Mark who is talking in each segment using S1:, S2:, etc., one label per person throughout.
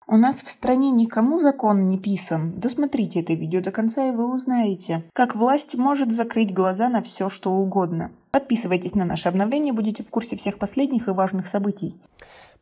S1: У нас в стране никому закон не писан. Досмотрите это видео до конца, и вы узнаете, как власть может закрыть глаза на все, что угодно. Подписывайтесь на наше обновление, будете в курсе всех последних и важных событий.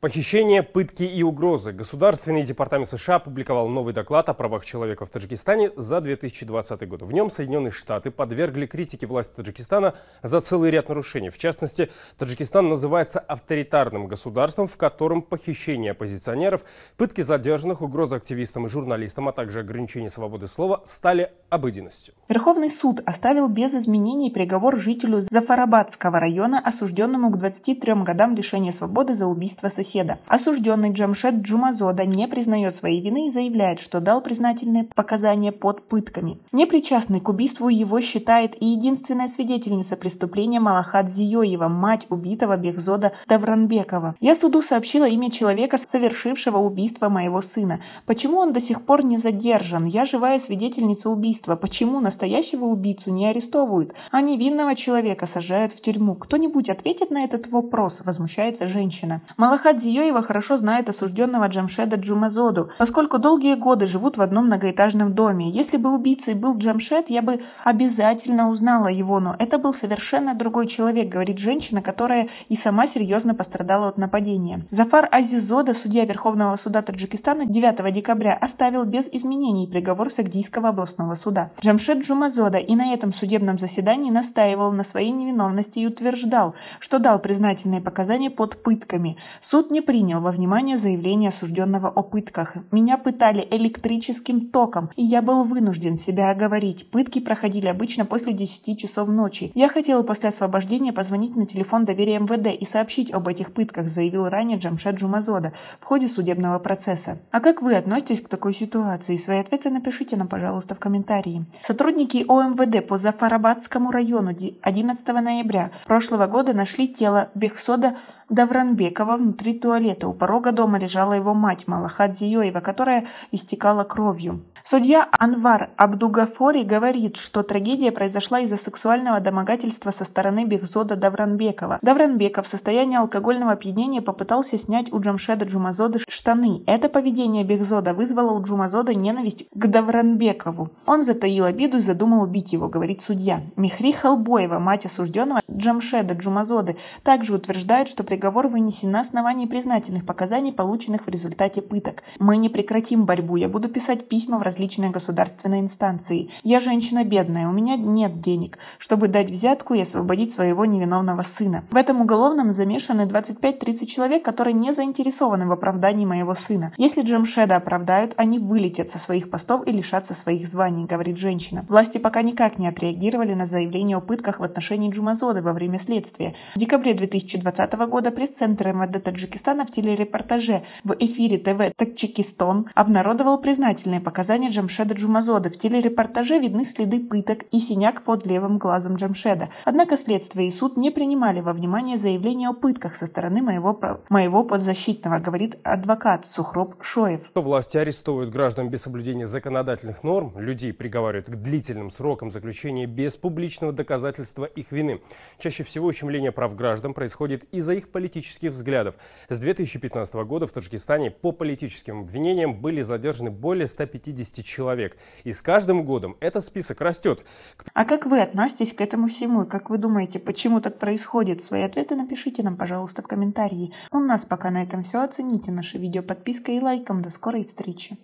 S2: Похищение, пытки и угрозы. Государственный департамент США опубликовал новый доклад о правах человека в Таджикистане за 2020 год. В нем Соединенные Штаты подвергли критике власти Таджикистана за целый ряд нарушений. В частности, Таджикистан называется авторитарным государством, в котором похищение оппозиционеров, пытки задержанных, угрозы активистам и журналистам, а также ограничение свободы слова стали обыденностью.
S1: Верховный суд оставил без изменений приговор жителю Зафарабадского района, осужденному к 23 годам лишения свободы за убийство соседа. Осужденный Джамшед Джумазода не признает своей вины и заявляет, что дал признательные показания под пытками. Непричастной к убийству его считает и единственная свидетельница преступления Малахат Зиёева, мать убитого Бехзода Давранбекова. «Я суду сообщила имя человека, совершившего убийство моего сына. Почему он до сих пор не задержан? Я живая свидетельница убийства. Почему настоящего убийцу не арестовывают, а невинного человека сажают в тюрьму? Кто-нибудь ответит на этот вопрос?» – возмущается женщина. Малахат Зиёева хорошо знает осужденного Джамшеда Джумазоду, поскольку долгие годы живут в одном многоэтажном доме. Если бы убийцей был Джамшед, я бы обязательно узнала его, но это был совершенно другой человек, говорит женщина, которая и сама серьезно пострадала от нападения. Зафар Азизода, судья Верховного суда Таджикистана, 9 декабря оставил без изменений приговор Сагдийского областного суда. Джамшед Джумазода и на этом судебном заседании настаивал на своей невиновности и утверждал, что дал признательные показания под пытками. Суд не принял во внимание заявление осужденного о пытках. «Меня пытали электрическим током, и я был вынужден себя оговорить. Пытки проходили обычно после 10 часов ночи. Я хотел после освобождения позвонить на телефон доверия МВД и сообщить об этих пытках», заявил ранее Джамшед Джумазода в ходе судебного процесса. А как вы относитесь к такой ситуации? Свои ответы напишите нам, пожалуйста, в комментарии. Сотрудники ОМВД по Зафарабадскому району 11 ноября прошлого года нашли тело Бехзода Давранбекова внутри туалета. У порога дома лежала его мать Малахат Зиёева, которая истекала кровью. Судья Анвар Абдугафори говорит, что трагедия произошла из-за сексуального домогательства со стороны Бехзода Давранбекова. Давранбеков в состоянии алкогольного опьянения попытался снять у Джамшеда Джумазоды штаны. Это поведение Бехзода вызвало у Джумазода ненависть к Давранбекову. Он затаил обиду и задумал убить его, говорит судья. Мехри Халбоева, мать осужденного Джамшеда Джумазоды, также утверждает, что приговор вынесен на основании признательных показаний, полученных в результате пыток. «Мы не прекратим борьбу. Я буду писать письма в различные государственные инстанции. Я женщина бедная, у меня нет денег, чтобы дать взятку и освободить своего невиновного сына. В этом уголовном замешаны 25-30 человек, которые не заинтересованы в оправдании моего сына. Если Джамшеда оправдают, они вылетят со своих постов и лишатся своих званий», говорит женщина. Власти пока никак не отреагировали на заявление о пытках в отношении Джумазоды во время следствия. В декабре 2020 года пресс-центр МВД Таджикистана в телерепортаже в эфире ТВ Таджикистан обнародовал признательные показания Джамшеда Джумазоды. В телерепортаже видны следы пыток и синяк под левым глазом Джамшеда. Однако следствие и суд не принимали во внимание заявление о пытках со стороны моего подзащитного, говорит адвокат Сухроб Шоев.
S2: Власти арестовывают граждан без соблюдения законодательных норм, людей приговаривают к длительным срокам заключения без публичного доказательства их вины. Чаще всего ущемление прав граждан происходит из-за их политических взглядов. С 2015 года в Таджикистане по политическим обвинениям были задержаны более 150 человек. И с каждым годом этот список растет.
S1: А как вы относитесь к этому всему? И как вы думаете, почему так происходит? Свои ответы напишите нам, пожалуйста, в комментарии. У нас пока на этом все. Оцените наше видео подпиской и лайком. До скорой встречи.